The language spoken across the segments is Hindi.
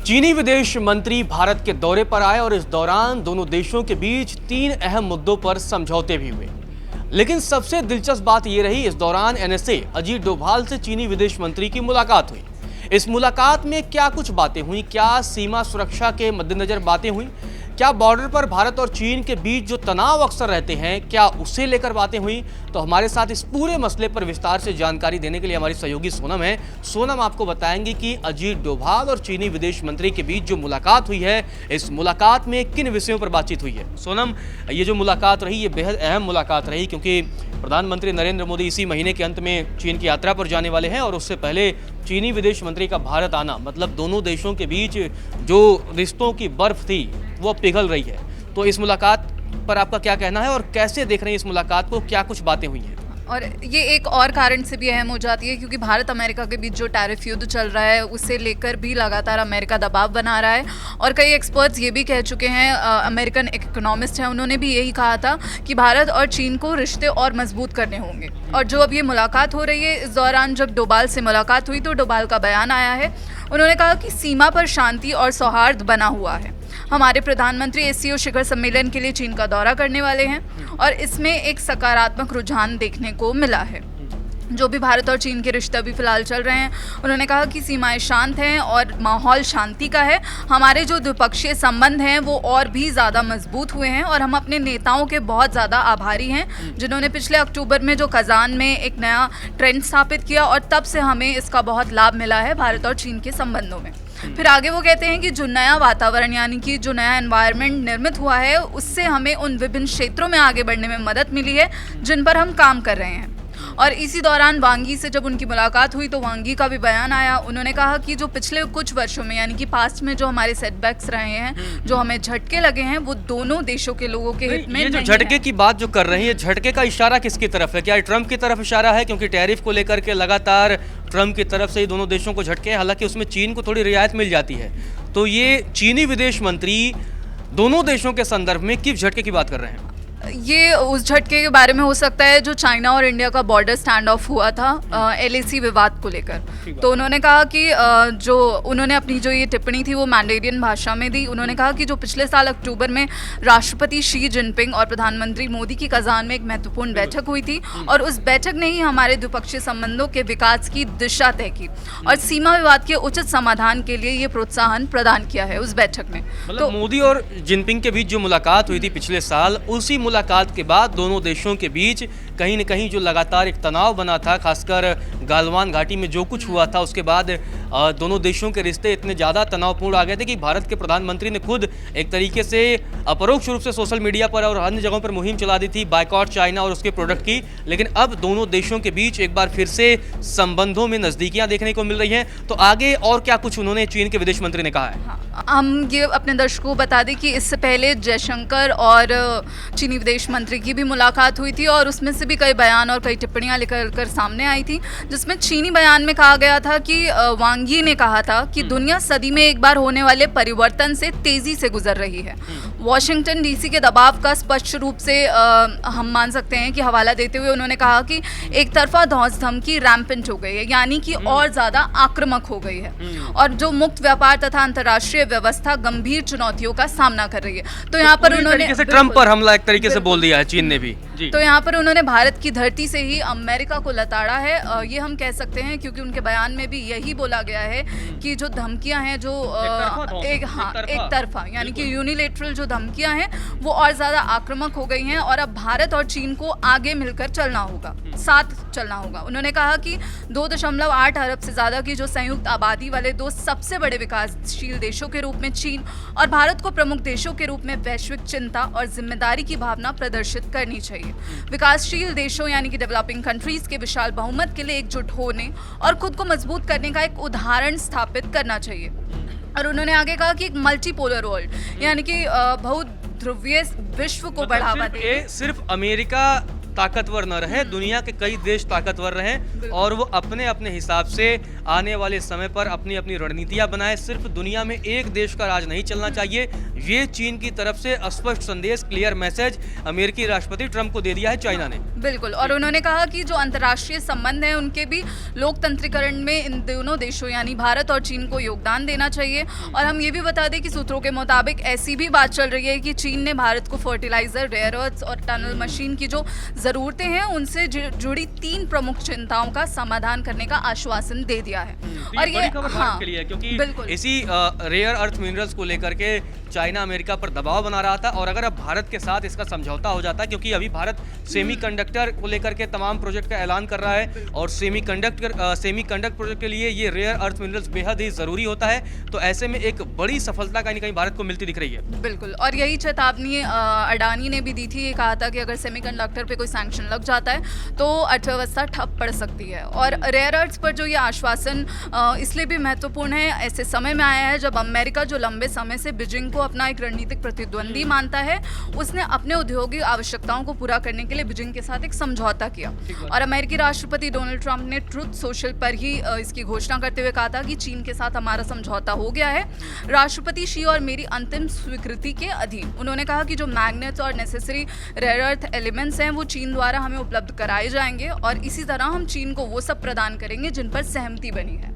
चीनी विदेश मंत्री भारत के दौरे पर आए और इस दौरान दोनों देशों के बीच 3 अहम मुद्दों पर समझौते भी हुए। लेकिन सबसे दिलचस्प बात यह रही, इस दौरान एनएसए अजीत डोभाल से चीनी विदेश मंत्री की मुलाकात हुई। इस मुलाकात में क्या कुछ बातें हुई, क्या सीमा सुरक्षा के मद्देनजर बातें हुई, क्या बॉर्डर पर भारत और चीन के बीच जो तनाव अक्सर रहते हैं, क्या उसे लेकर बातें हुई? तो हमारे साथ इस पूरे मसले पर विस्तार से जानकारी देने के लिए हमारी सहयोगी सोनम है। सोनम आपको बताएंगे कि अजीत डोभाल और चीनी विदेश मंत्री के बीच जो मुलाकात हुई है, इस मुलाकात में किन विषयों पर बातचीत हुई है। सोनम, ये जो मुलाकात रही, ये बेहद अहम मुलाकात रही क्योंकि प्रधानमंत्री नरेंद्र मोदी इसी महीने के अंत में चीन की यात्रा पर जाने वाले हैं और उससे पहले चीनी विदेश मंत्री का भारत आना, मतलब दोनों देशों के बीच जो रिश्तों की बर्फ थी वो पिघल रही है। तो इस मुलाकात पर आपका क्या कहना है और कैसे देख रहे हैं इस मुलाकात को, क्या कुछ बातें हुई हैं? और ये एक और कारण से भी अहम हो जाती है क्योंकि भारत अमेरिका के बीच जो टैरिफ युद्ध चल रहा है उसे लेकर भी लगातार अमेरिका दबाव बना रहा है। और कई एक्सपर्ट्स ये भी कह चुके हैं, अमेरिकन इकोनॉमिस्ट हैं, उन्होंने भी यही कहा था कि भारत और चीन को रिश्ते और मजबूत करने होंगे। और जो अब ये मुलाकात हो रही है, इस दौरान जब डोभाल से मुलाकात हुई तो डोभाल का बयान आया है। उन्होंने कहा कि सीमा पर शांति और सौहार्द बना हुआ है। हमारे प्रधानमंत्री एससीओ शिखर सम्मेलन के लिए चीन का दौरा करने वाले हैं और इसमें एक सकारात्मक रुझान देखने को मिला है। जो भी भारत और चीन के रिश्ते अभी फिलहाल चल रहे हैं, उन्होंने कहा कि सीमाएं शांत हैं और माहौल शांति का है। हमारे जो द्विपक्षीय संबंध हैं वो और भी ज़्यादा मजबूत हुए हैं और हम अपने नेताओं के बहुत ज़्यादा आभारी हैं जिन्होंने पिछले अक्टूबर में जो कजान में एक नया ट्रेंड स्थापित किया और तब से हमें इसका बहुत लाभ मिला है भारत और चीन के संबंधों में। फिर आगे वो कहते हैं कि जो नया वातावरण यानी कि जो नया एनवायरनमेंट निर्मित हुआ है उससे हमें उन विभिन्न क्षेत्रों में आगे बढ़ने में मदद मिली है जिन पर हम काम कर रहे हैं। और इसी दौरान वांग यी से जब उनकी मुलाकात हुई तो वांग यी का भी बयान आया। उन्होंने कहा कि जो पिछले कुछ वर्षों में यानी कि पास्ट में जो हमारे सेटबैक्स रहे हैं, जो हमें झटके लगे हैं, वो दोनों देशों के लोगों के हित में ये जो झटके की बात जो कर रही है, झटके का इशारा किसकी तरफ है? क्या ट्रंप की तरफ इशारा है? क्योंकि टैरिफ को लेकर के लगातार ट्रंप की तरफ से ही दोनों देशों को झटके हैं, हालांकि उसमें चीन को थोड़ी रियायत मिल जाती है। तो ये चीनी विदेश मंत्री दोनों देशों के संदर्भ में किस झटके की बात कर रहे हैं? ये उस झटके के बारे में हो सकता है जो चाइना और इंडिया का बॉर्डर स्टैंड ऑफ हुआ था एलएसी विवाद को लेकर। तो उन्होंने कहा कि जो उन्होंने अपनी जो ये टिप्पणी थी वो मैंडेरियन भाषा में दी। उन्होंने कहा कि जो पिछले साल अक्टूबर में राष्ट्रपति शी जिनपिंग और प्रधानमंत्री मोदी की कजान में एक महत्वपूर्ण बैठक हुई थी और उस बैठक ने ही हमारे द्विपक्षीय संबंधों के विकास की दिशा तय की और सीमा विवाद के उचित समाधान के लिए ये प्रोत्साहन प्रदान किया है उस बैठक में। तो मोदी और जिनपिंग के बीच जो मुलाकात हुई थी पिछले साल, उसी मुलाकात के बाद दोनों देशों के बीच कहीं न कहीं जो लगातार एक तनाव बना था, खासकर गालवान घाटी में जो कुछ हुआ था उसके बाद दोनों देशों के रिश्ते इतने ज़्यादा तनावपूर्ण आ गए थे कि भारत के प्रधानमंत्री ने खुद एक तरीके से अपरोक्ष रूप से सोशल मीडिया पर और अन्य जगहों पर मुहिम चला दी थी बायकॉट चाइना और उसके प्रोडक्ट की। लेकिन अब दोनों देशों के बीच एक बार फिर से संबंधों में नज़दीकियाँ देखने को मिल रही हैं। तो आगे और क्या कुछ उन्होंने चीन के विदेश मंत्री ने कहा है? हम ये अपने दर्शकों को बता दें कि इससे पहले जयशंकर और चीनी विदेश मंत्री की भी मुलाकात हुई थी और उसमें से भी कई बयान और कई टिप्पणियां लेकर कर सामने आई थी, जिसमें चीनी बयान में कहा गया था कि वांग यी ने कहा था कि दुनिया सदी में एक बार होने वाले परिवर्तन से तेजी से गुजर रही है। वॉशिंगटन डीसी के दबाव का स्पष्ट रूप से हम मान सकते हैं कि हवाला देते हुए उन्होंने कहा कि एक तरफा धौंस धमकी रैम्पेंट हो गई है, यानी कि और ज़्यादा आक्रामक हो गई है और जो मुक्त व्यापार तथा अंतर्राष्ट्रीय व्यवस्था गंभीर चुनौतियों का सामना कर रही है। तो यहाँ पर उन्होंने ट्रंप पर हमला एक तरीके से बोल दिया है चीन ने भी। तो यहाँ पर उन्होंने भारत की धरती से ही अमेरिका को लताड़ा है, ये हम कह सकते हैं, क्योंकि उनके बयान में भी यही बोला गया है कि जो धमकियां हैं जो एक तरफा यानी कि यूनिलेटरल जो धमकियां हैं वो और ज़्यादा आक्रामक हो गई हैं और अब भारत और चीन को आगे मिलकर चलना होगा, साथ चलना होगा। उन्होंने कहा कि 2.8 अरब से ज़्यादा की जो संयुक्त आबादी वाले दो सबसे बड़े विकासशील देशों के रूप में चीन और भारत को प्रमुख देशों के रूप में वैश्विक चिंता और जिम्मेदारी की भावना प्रदर्शित करनी चाहिए। विकासशील देशों यानी कि डेवलपिंग कंट्रीज के विशाल बहुमत के लिए एकजुट होने और खुद को मजबूत करने का एक उदाहरण स्थापित करना चाहिए। और उन्होंने आगे कहा कि एक मल्टीपोलर वर्ल्ड यानी कि बहुध्रुवीय विश्व को बढ़ावा दे। सिर्फ अमेरिका ताकतवर न रहे, दुनिया के कई देश ताकतवर रहें और वो अपने अपने हिसाब से आने वाले समय पर अपनी अपनी रणनीतियां बनाएं। सिर्फ दुनिया में एक देश का राज नहीं चलना चाहिए, ये चीन की तरफ से स्पष्ट संदेश, क्लियर मैसेज अमेरिकी राष्ट्रपति ट्रंप को दे दिया है चाइना ने। बिल्कुल, और उन्होंने कहा कि जो अंतर्राष्ट्रीय संबंध हैं उनके भी लोकतंत्रीकरण में इन दोनों देशों यानी भारत और चीन को योगदान देना चाहिए। और हम ये भी बता दें कि सूत्रों के मुताबिक ऐसी भी बात चल रही है कि चीन ने भारत को फर्टिलाइजर, रेयर अर्थ्स और टनल मशीन की जो ज़रूरतें हैं उनसे जुड़ी 3 प्रमुख चिंताओं का समाधान करने का आश्वासन दे दिया है। और ये बड़ी खबर भारत के लिए है, क्योंकि बिल्कुल इसी रेयर अर्थ मिनरल्स को लेकर के चाइना अमेरिका पर दबाव बना रहा था, और अगर अब भारत के साथ इसका समझौता हो जाता, क्योंकि अभी भारत सेमीकंडक्टर को लेकर के तमाम प्रोजेक्ट का ऐलान कर रहा है, और सेमीकंडक्टर प्रोजेक्ट के लिए ये रेयर अर्थ मिनरल्स बेहद ही जरूरी होता है, तो ऐसे में एक बड़ी सफलता कहीं ना कहीं भारत को मिलती दिख रही है। बिल्कुल, और यही चेतावनी अडानी ने भी दी थी। ये कहा था कि अगर सेमीकंडक्टर पे कोई सैंक्शन लग जाता है तो अर्थव्यवस्था ठप पड़ सकती है। और रेयर अर्थ्स पर जो ये आश्वासन इसलिए भी महत्वपूर्ण है, ऐसे समय में आया है जब अमेरिका, जो लंबे समय से बीजिंग को अपना एक रणनीतिक प्रतिद्वंदी मानता है, उसने अपने औद्योगिक आवश्यकताओं को पूरा करने के लिए बीजिंग के साथ एक समझौता किया। और अमेरिकी राष्ट्रपति डोनाल्ड ट्रंप ने ट्रुथ सोशल पर ही इसकी घोषणा करते हुए कहा था कि चीन के साथ हमारा समझौता हो गया है, राष्ट्रपति शी और मेरी अंतिम स्वीकृति के अधीन। उन्होंने कहा कि जो मैग्नेट्स और नेसेसरी रेयर अर्थ एलिमेंट्स हैं वो चीन द्वारा हमें उपलब्ध कराए जाएंगे, और इसी तरह हम चीन को वो सब प्रदान करेंगे जिन पर सहमति बनी है।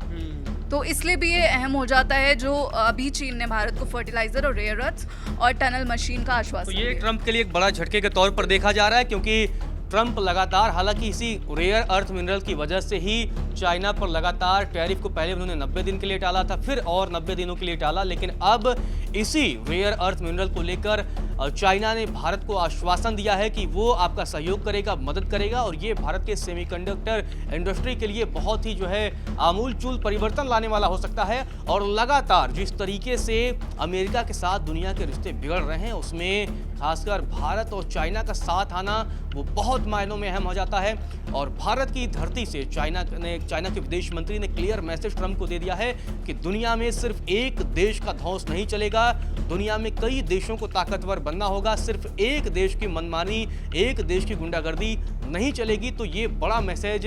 तो इसलिए भी ये अहम हो जाता है जो अभी चीन ने भारत को फर्टिलाइजर और रेयर अर्थ्स और टनल मशीन का आश्वासन तो ये दिया। ट्रंप के लिए एक बड़ा झटके के तौर पर देखा जा रहा है, क्योंकि ट्रंप लगातार, हालांकि इसी रेयर अर्थ मिनरल की वजह से ही चाइना पर लगातार टैरिफ को पहले उन्होंने 90 दिन के लिए टाला था, फिर और 90 दिनों के लिए टाला, लेकिन अब इसी रेयर अर्थ मिनरल को लेकर चाइना ने भारत को आश्वासन दिया है कि वो आपका सहयोग करेगा, मदद करेगा, और ये भारत के सेमीकंडक्टर इंडस्ट्री के लिए बहुत ही जो है आमूल-चूल परिवर्तन लाने वाला हो सकता है। और लगातार जिस तरीके से अमेरिका के साथ दुनिया के रिश्ते बिगड़ रहे हैं, उसमें खासकर भारत और चाइना का साथ आना वो बहुत मायनों में अहम हो जाता है। और भारत की धरती से चाइना के विदेश मंत्री ने क्लियर मैसेज ट्रंप को दे दिया है कि दुनिया में सिर्फ एक देश का ध्वंस नहीं चलेगा, दुनिया में कई देशों को ताकतवर बनना होगा, सिर्फ एक देश की मनमानी, एक देश की गुंडागर्दी नहीं चलेगी। तो ये बड़ा मैसेज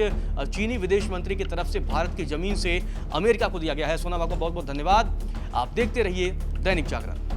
चीनी विदेश मंत्री की तरफ से भारत की जमीन से अमेरिका को दिया गया है। सोनम, आपको बहुत बहुत धन्यवाद। आप देखते रहिए दैनिक जागरण।